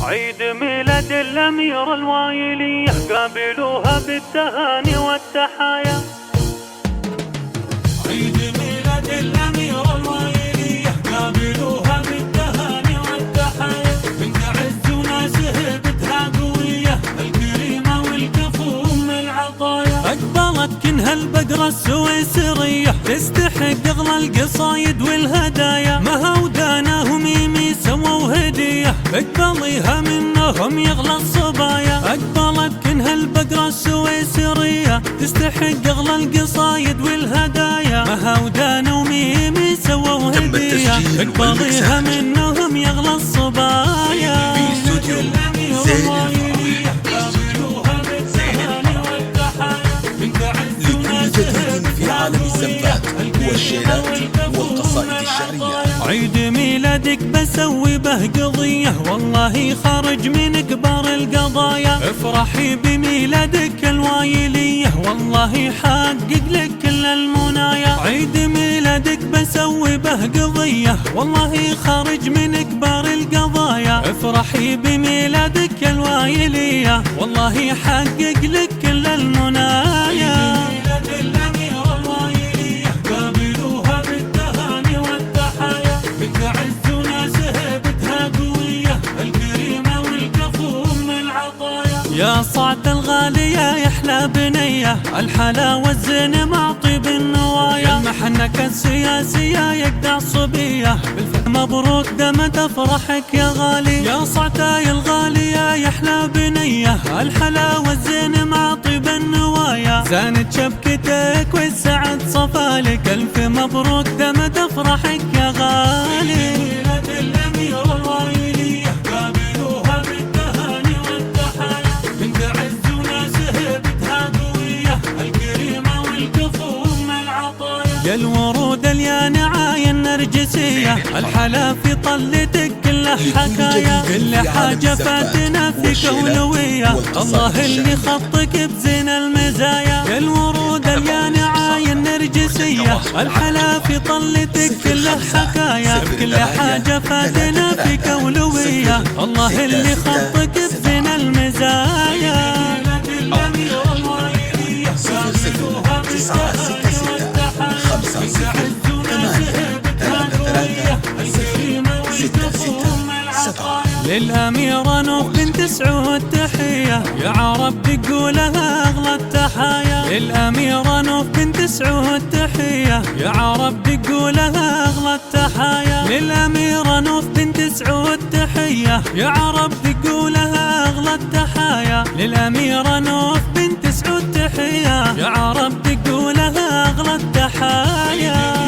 عيد ميلاد الأميرة الوايلية قابلوها بالتهاني والتحايا. عيد ميلاد الأميرة الوايلية قابلوها بالتهاني والتحايا. بنت عز وناسه بتها قوية الكريمة والكفو من العطايا. أقبلت كنها البقرة السويسرية تستحق أغلى القصايد والهدايا. مها وداناهم يمي سووا هدية اقبليها منهم يغلى الصبايا. أقبلت كنها البقرة السويسرية تستحق أغلى القصايد والهدايا. مها ودانوا ميمي سووا هدية اقبليها منهم يغلى الصبايا. في عالم الزفات والشيلات والقصائد الشعرية. عيد ميلادك بسوي به قضية والله خارج من كبار القضايا. افرحي بميلادك الوايلية والله حقق لك كل المنايا. عيد ميلادك بسوي به قضية والله خارج من كبار القضايا. افرحي بميلادك الوايلية والله حقق لك كل المنايا. يا صعد الغالية يحلى بنية الحلا والزين مع طيب النوايا. المحنك السياسية يقدع صبية مبروك دمت افرحك يا غالي. يا صعتاي الغالية يحلى بنية الحلا والزين مع طيب النوايا. زانت شبكتك والسعد صفالك الف مبروك دمت افرحك يا غالي. يا الورود اليانعة النرجسية الحلا في طلتك كله حكايا. كل حاجة فاتنا في كولوية الله اللي خطك بزين المزايا. يا الورود اليانعة النرجسية الحلا في طلتك كله حكايا. كل حاجة فاتنا في كولوية الله اللي خطك بزين المزايا. للأميرة نوف بنت سعود تحية يا عرب تقولها أغلى التحايا. للأميرة نوف بنت سعود تحية يا عرب تقولها أغلى التحايا. للأميرة نوف بنت سعود تحية يا عرب تقولها أغلى التحايا. للأميرة نوف بنت سعود تحية يا عرب تقولها أغلى التحايا.